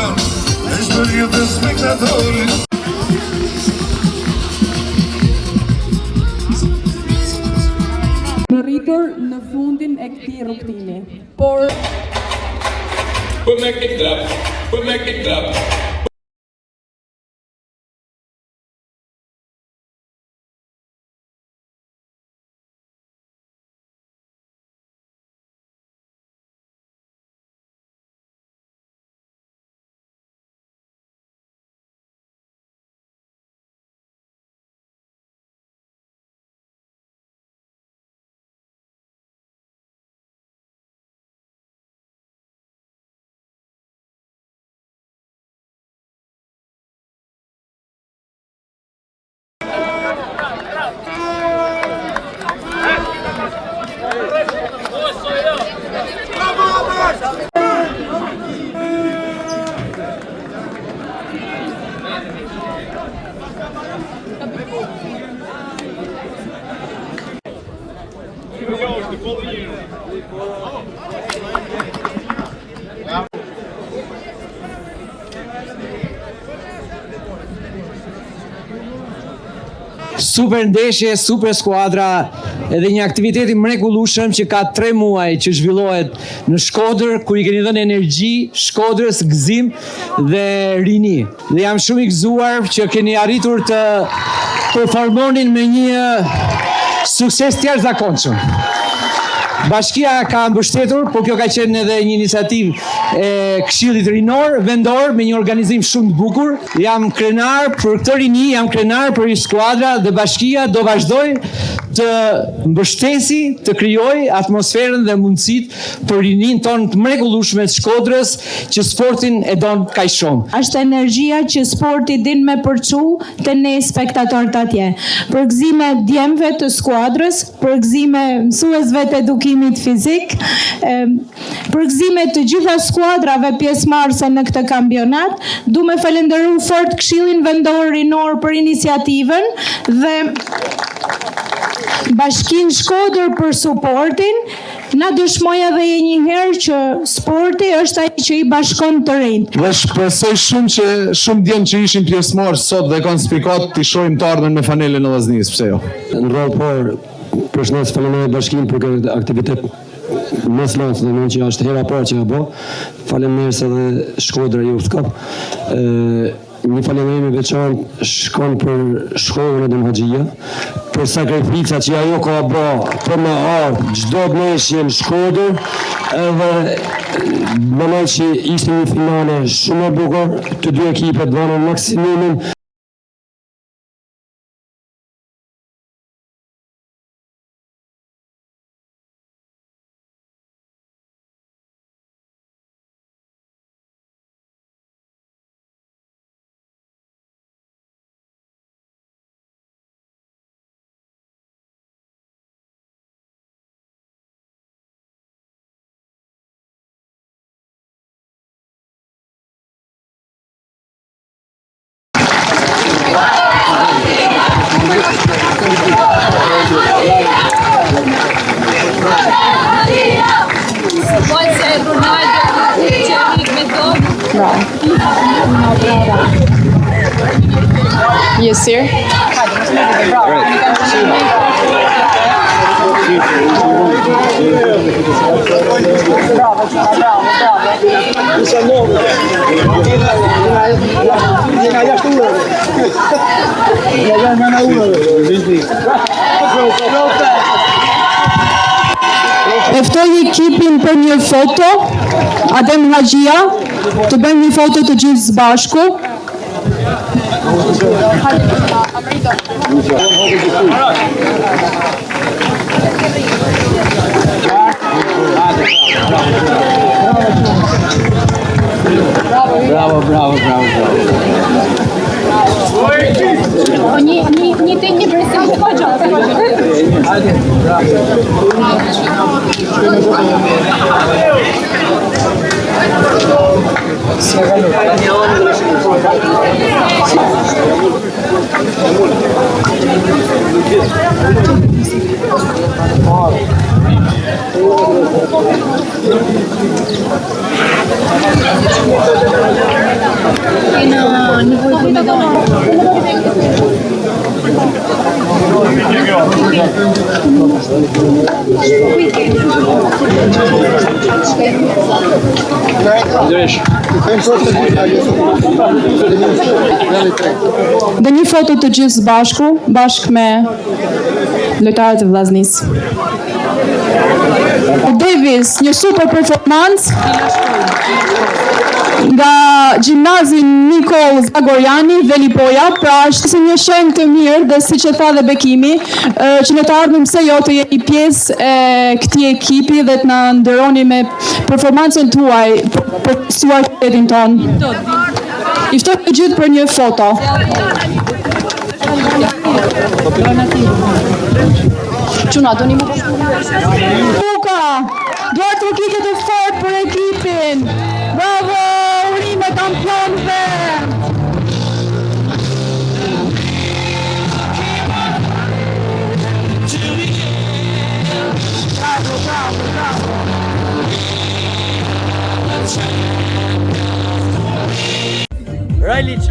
Balkan, e shpërje dhe spektatorit. Në rritur në fundin e këtij rrugtimi, por super ndeshje, super skuadra, edhe një aktiviteti mrekullueshëm që ka 3 muaj që zhvillohet në Shkodër, ku i keni dhënë energji Shkodrës, gëzim dhe rini. Dhe jam shumë i gëzuar që keni arritur të performonin me një sukses të jashtëzakonshëm. Bashkia ka mbështetur, por kjo ka qenë edhe një iniciativë e Këshillit Rinor Vendor me një organizim shumë të bukur. Jam krenar për këtë rini, jam krenar për skuadra dhe bashkia do vazhdoj të mbështesi, të krijoj atmosferën dhe mundësitë për rinin tonë të mrekullueshme të Shkodrës që sportin e don kaq shumë. Është energjia që sporti din me përçu të ne spektatorët atje. Përgëzime djemve të skuadrës, përgëzime mësuesve të edukimit fizik, përgëzime të gjitha skuadrave pjesëmarrëse në këtë kampionat. Du me falenderu fort Këshillin Vendor Rinor për iniciativën dhe Bashkinë Shkodër për suportin. Na dëshmoj edhe një herë që sporti është ai që i bashkon të rinjt. Dhe shpresoj shumë që shumë djemë që ishin pjesëmarrë sot dhe kanë spikat të shohim të ardhmen me fanelën e Vllaznisë, pse jo? Në rol por përshëndes faleminderit bashkinë për këtë aktivitet mos lancë dhe që është hera parë që ka bo. Faleminderit edhe Shkodra Youth Cup. Një faleminderim i veçantë shkon për shkollën e Domhaxhia, për sakrificat që ajo ka bë për me ardhur çdo ndeshje në Shkodër, edhe mendoj që ishte një finale shumë e bukur, të dy ekipet dhanë maksimumin. Yes, sir. Eftoj ekipin për një foto, Adem Haxhia, të bëjmë një foto të gjithë së bashku. Bravo. Një presim të pagjatë. Hajde, bravo. Thank you. Dhe një foto të gjithë bashkë me lojtarët e vllaznisë. Davis, një super performancë nga gjimnazi Nikol Zagorjani dhe Lipoja, pra është si një shenjë të mirë dhe siç e tha dhe Bekimi, që në të ardhmen pse jo të jeni pjesë e këtij ekipi dhe të na nderoni me performancën tuaj për suar qytetin ton. I ftoj të gjithë për një foto. Çuna, doni më Luka, duar trokitjet e fort për ekipin. Bravo, urime kampionëve. Rajlić